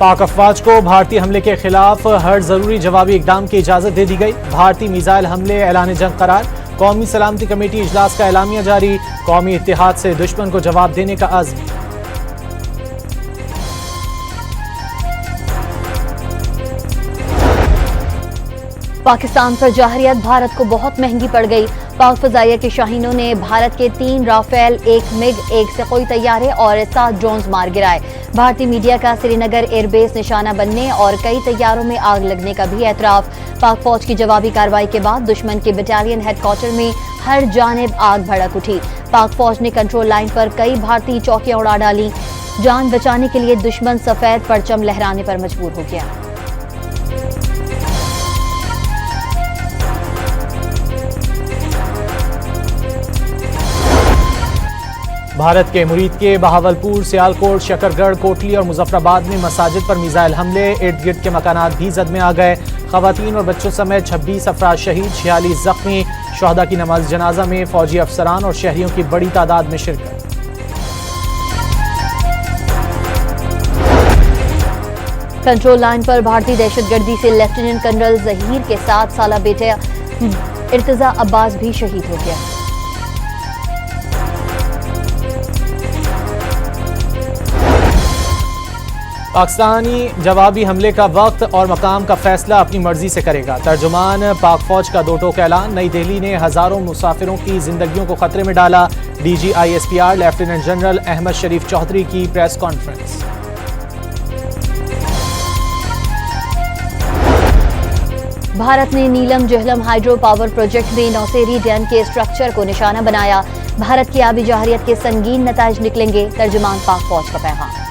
पाक अफवाज को भारतीय हमले के खिलाफ हर जरूरी जवाबी इकदाम की इजाजत दे दी गई। भारतीय मिसाइल हमले ऐलान जंग करार। कौमी सलामती कमेटी इजलास का एलामिया जारी। कौमी इत्तेहाद से दुश्मन को जवाब देने का अज़्म। पाकिस्तान पर जाहरियत भारत को बहुत महंगी पड़ गई। पाक फजाइया के शाहीनों ने भारत के 3 राफेल, 1 मिग, 1 सेकोई तैयारे और 7 ड्रोन्स मार गिराए। भारतीय मीडिया का श्रीनगर एयरबेस निशाना बनने और कई तैयारों में आग लगने का भी एतराफ। पाक फौज की जवाबी कार्रवाई के बाद दुश्मन के बटालियन हेडक्वार्टर में हर जानिब आग भड़क उठी। पाक फौज ने कंट्रोल लाइन पर कई भारतीय चौकियां उड़ा डाली। जान बचाने के लिए दुश्मन सफेद परचम लहराने पर मजबूर हो गया। भारत के मुरीद के बहावलपुर, सियालकोट, शकरगढ़, कोटली और मुजफ्फराबाद में मसाजिद पर मिसाइल हमले। इर्द गिर्द के मकानात भी जद में आ गए। खवातीन और बच्चों समेत 26 अफराद शहीद, 46 जख्मी। शहदा की नमाज जनाजा में फौजी अफसरान और शहरियों की बड़ी तादाद में शिरकत। कंट्रोल लाइन पर भारतीय दहशतगर्दी से लेफ्टिनेंट कर्नल जहीर के 7 साला बेटे इर्तजा अब्बास भी शहीद हो गया। पाकिस्तानी जवाबी हमले का वक्त और मकाम का फैसला अपनी मर्जी से करेगा। तर्जुमान पाक फौज का 2 टोक ऐलान। नई दिल्ली ने हजारों मुसाफिरों की जिंदगियों को खतरे में डाला। DGISPR lieutenant general Ahmed Sharif Chaudhry की प्रेस कॉन्फ्रेंस। भारत ने Neelum Jhelum hydro power project में नौसेरी डैम के स्ट्रक्चर को निशाना बनाया। भारत की आबी जाहरियत के संगीन नताइज निकलेंगे। तर्जुमान पाक फौज का पैगाम।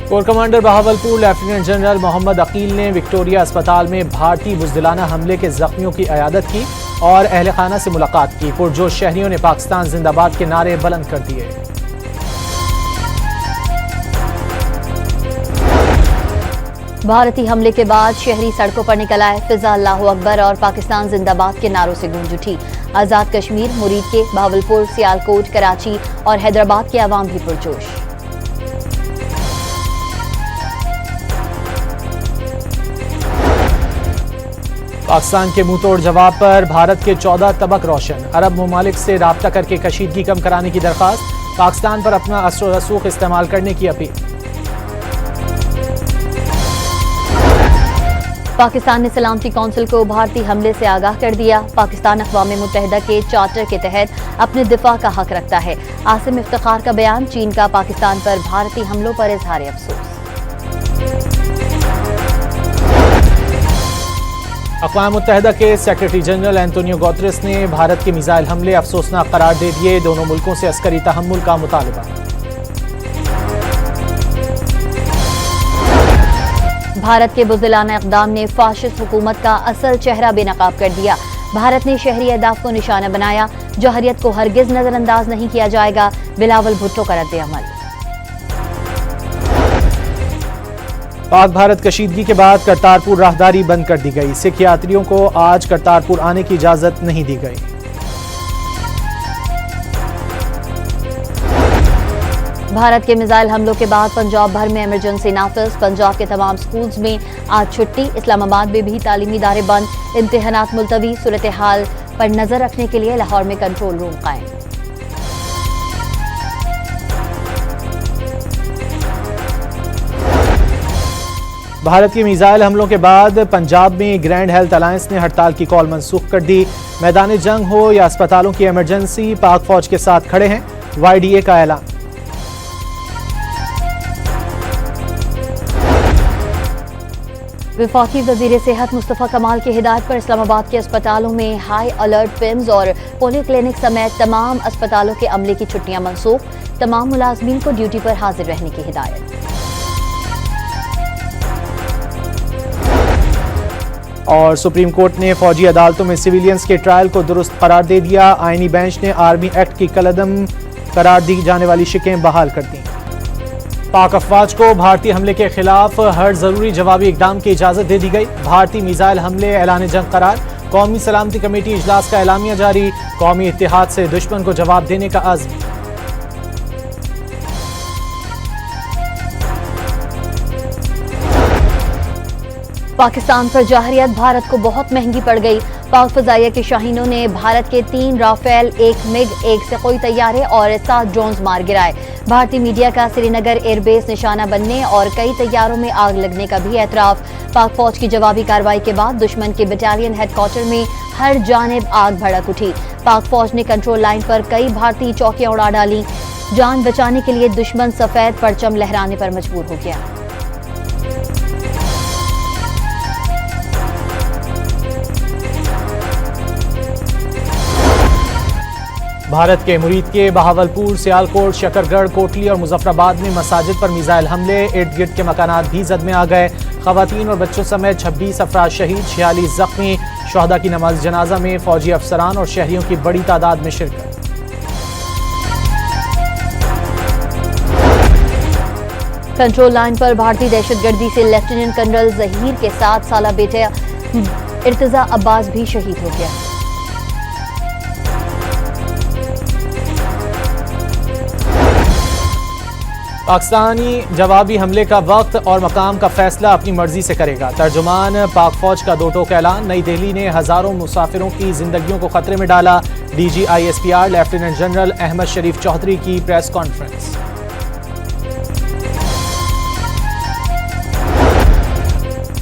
Corps commander Bahawalpur lieutenant general Mohammad Aqeel ने विक्टोरिया अस्पताल में भारतीय बुज़दिलाना हमले के जख्मियों की अयादत की और अहले खाना से मुलाकात की। पुरजोश शहरियों ने पाकिस्तान जिंदाबाद के नारे बुलंद कर दिए। भारतीय हमले के बाद शहरी सड़कों पर निकल आए। फिजा अल्लाहू अकबर और पाकिस्तान जिंदाबाद के नारों से गूंज उठी। आजाद कश्मीर, मुरीद के बहावलपुर, सियालकोट, कराची और हैदराबाद के अवाम भी पुरजोश। पाकिस्तान के मुंह तोड़ जवाब पर भारत के 14 तबक रोशन। अरब ममालिक से राब्ता करके कशीदगी कम कराने की दरख्वास्त। पाकिस्तान पर अपना अस्र रसूख इस्तेमाल करने की अपील। पाकिस्तान ने सलामती कौंसिल को भारतीय हमले से आगाह कर दिया। पाकिस्तान अक़वाम मुत्तहिदा के चार्टर के तहत अपने दिफा का हक रखता है। आसिम इफ्तिखार का बयान। चीन का पाकिस्तान पर भारतीय हमलों पर इजहार अफसोस। अक़वाम मुत्तहिदा के सेक्रेटरी जनरल एंटोनियो गुतेरेस ने भारत के मिसाइल हमले अफसोसनाक करार दे दिए। दोनों मुल्कों से अस्करी तहम्मुल का मुतालबा। भारत के बुज़दिलाना इक़दाम ने फाशिस्ट हुकूमत का असल चेहरा बेनकाब कर दिया। भारत ने शहरी अहदाफ को निशाना बनाया। जौहरियत को हरगिज नजरअंदाज नहीं किया जाएगा। बिलावल भुट्टो का रद्द-ए-अमल। पाक भारत कशीदगी के बाद करतारपुर राहदारी बंद कर दी गई। सिख यात्रियों को आज करतारपुर आने की इजाजत नहीं दी गई। भारत के मिसाइल हमलों के बाद पंजाब भर में इमरजेंसी नाफिज। पंजाब के तमाम स्कूल्स में आज छुट्टी। इस्लामाबाद में भी तालीमी इदारे बंद। इम्तिहानात मुलतवी। सूरत हाल पर नजर रखने के लिए लाहौर में कंट्रोल रूम कायम। भारत के मिसाइल हमलों के बाद पंजाब में ग्रैंड हेल्थ अलायंस ने हड़ताल की कॉल मनसूख कर दी। मैदान जंग हो या अस्पतालों की इमरजेंसी, पाक फौज के साथ खड़े हैं। YDA का ऐलान। वफाकी वजीर सेहत मुस्तफ़ा कमाल की हिदायत पर इस्लामाबाद के अस्पतालों में हाई अलर्ट पिम्स और पोलियो क्लिनिक समेत तमाम अस्पतालों के अमले की छुट्टियां मनसूख। तमाम मुलाजमीन को ड्यूटी पर हाजिर रहने की हिदायत। और सुप्रीम कोर्ट ने फौजी अदालतों में सिविलियंस के ट्रायल को दुरुस्त करार दे दिया। आईनी बेंच ने आर्मी एक्ट की कलअदम करार दी जाने वाली शिकें बहाल कर दी। पाक अफवाज को भारतीय हमले के खिलाफ हर जरूरी जवाबी इकदाम की इजाजत दे दी गई। भारतीय मिसाइल हमले ऐलान जंग करार। कौमी सलामती कमेटी इजलास का एलामिया जारी। कौमी इत्तेहाद से दुश्मन को जवाब देने का अज़्म। पाकिस्तान पर जाहरियत भारत को बहुत महंगी पड़ गई। पाक फजाइया के शाहीनों ने भारत के 3 राफेल, 1 मिग, 1 से कोई तैयारे और 7 ड्रोन्स मार गिराए। भारतीय मीडिया का श्रीनगर एयरबेस निशाना बनने और कई तैयारों में आग लगने का भी एतराफ। पाक फौज की जवाबी कार्रवाई के बाद दुश्मन के बटालियन हेडक्वार्टर में हर जानिब आग भड़क उठी। पाक फौज ने कंट्रोल लाइन पर कई भारतीय चौकियां उड़ा डाली। जान बचाने के लिए दुश्मन सफेद परचम लहराने पर मजबूर हो गया। भारत के मुरीद के बहावलपुर, सियालकोट, शकरगढ़, कोटली और मुजफ्फराबाद में मसाजिद पर मिसाइल हमले, इर्द गिर्द के मकानात भी जद में आ गए। खवातीन और बच्चों समेत 26 अफराद शहीद, 46 जख्मी। शहदा की नमाज जनाजा में फौजी अफसरान और शहरियों की बड़ी तादाद में शिरकत। कंट्रोल लाइन पर भारतीय दहशतगर्दी से लेफ्टिनेंट कर्नल जहीर के 7 साला बेटे इर्तजा अब्बास भी शहीद हो गया। पाकिस्तानी जवाबी हमले का वक्त और मकाम का फैसला अपनी मर्जी से करेगा। तर्जुमान पाक फौज का 2 टोक ऐलान। नई दिल्ली ने हजारों मुसाफिरों की जिंदगियों को खतरे में डाला। DG ISPR lieutenant general Ahmed Sharif Chaudhry की प्रेस कॉन्फ्रेंस।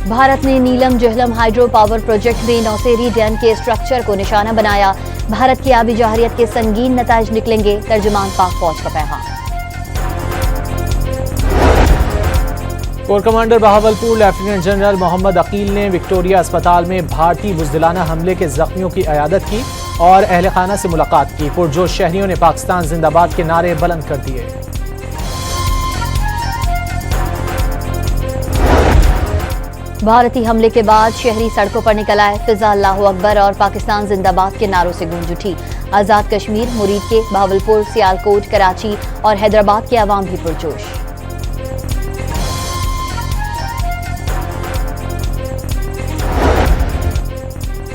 भारत ने Neelum Jhelum hydro power project में नौसेरी डैम के स्ट्रक्चर को निशाना बनाया। भारत की आबी जाहरियत के संगीन नताइज निकलेंगे, तर्जुमान पाक फौज का पैगाम। Corps commander Bahawalpur lieutenant general Mohammad Aqeel ने विक्टोरिया अस्पताल में भारतीय बुज़दिलाना हमले के जख्मियों की अयादत की और अहले खाना से मुलाकात की। पुरजोश शहरियों ने पाकिस्तान जिंदाबाद के नारे बुलंद कर दिए। भारतीय हमले के बाद शहरी सड़कों पर निकल आए। फिजा अल्लाहू अकबर और पाकिस्तान जिंदाबाद के नारों से गूंज उठी। आजाद कश्मीर, मुरीद के बहावलपुर, सियालकोट, कराची और हैदराबाद के अवाम भी पुरजोश।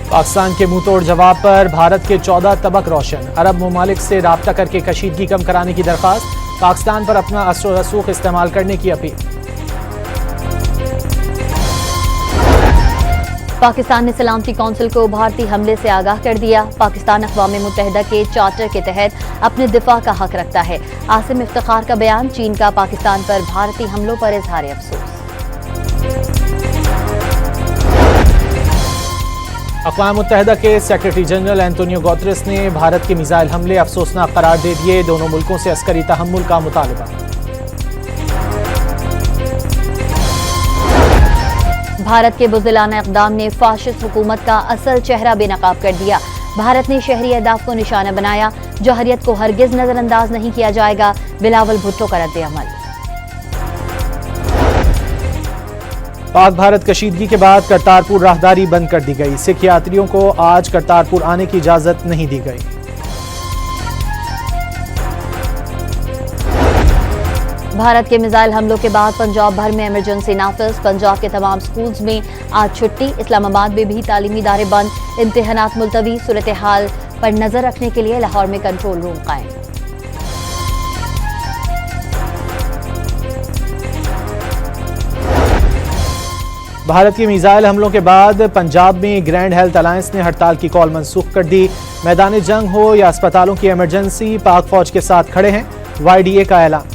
पाकिस्तान के मुंहतोड़ जवाब पर भारत के 14 तबक रोशन। अरब ममालिक से राब्ता करके कशीदगी कम कराने की दरख्वास्त। पाकिस्तान पर अपना अस्र रसूख इस्तेमाल करने की अपील। पाकिस्तान ने सलामती कौंसिल को भारतीय हमले से आगाह कर दिया। पाकिस्तान अक़वाम मुत्तहिदा के चार्टर के तहत अपने दिफा का हक रखता है। आसिम इफ्तिखार का बयान। चीन का पाकिस्तान पर भारतीय हमलों पर इजहार अफसोस। अक़वाम मुत्तहिदा के सेक्रेटरी जनरल एंटोनियो गुतेरेस ने भारत के मिसाइल हमले अफसोसनाक करार दे दिए। दोनों मुल्कों से अस्करी तहम्मुल का मुतालबा। भारत के बुज़दिलाना इक़दाम ने फाशिस्ट हुकूमत का असल चेहरा बेनकाब कर दिया। भारत ने शहरी अहदाफ को निशाना बनाया। जौहरियत को हरगिज नजरअंदाज नहीं किया जाएगा। बिलावल भुट्टो का रद्द-ए-अमल। पाक भारत कशीदगी के बाद करतारपुर राहदारी बंद कर दी गई। सिख यात्रियों को आज करतारपुर आने की इजाजत नहीं दी गई। भारत के मिसाइल हमलों के बाद पंजाब भर में इमरजेंसी नाफिज। पंजाब के तमाम स्कूल्स में आज छुट्टी। इस्लामाबाद में भी तालीमी इदारे बंद। इम्तिहानात मुलतवी। सूरत हाल पर नजर रखने के लिए लाहौर में कंट्रोल रूम कायम। भारत के मिसाइल हमलों के बाद पंजाब में ग्रैंड हेल्थ अलायंस ने हड़ताल की कॉल मनसूख कर दी। मैदान जंग हो या अस्पतालों की इमरजेंसी, पाक फौज के साथ खड़े हैं, YDA का ऐलान।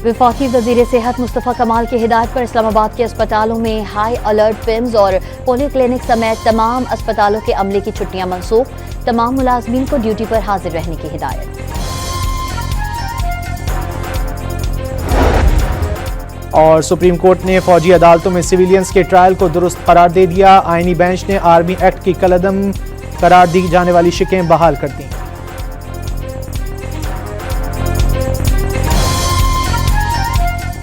वफाकी वजीर सेहत मुस्तफ़ा कमाल की हिदायत पर इस्लामाबाद के अस्पतालों में हाई अलर्ट पिम्स और पोलियो क्लिनिक समेत तमाम अस्पतालों के अमले की छुट्टियां मनसूख। तमाम मुलाजमीन को ड्यूटी पर हाजिर रहने की हिदायत। और सुप्रीम कोर्ट ने फौजी अदालतों में सिविलियंस के ट्रायल को दुरुस्त करार दे दिया। आईनी बेंच ने आर्मी एक्ट की कलअदम करार दी जाने वाली शिकें बहाल कर दी।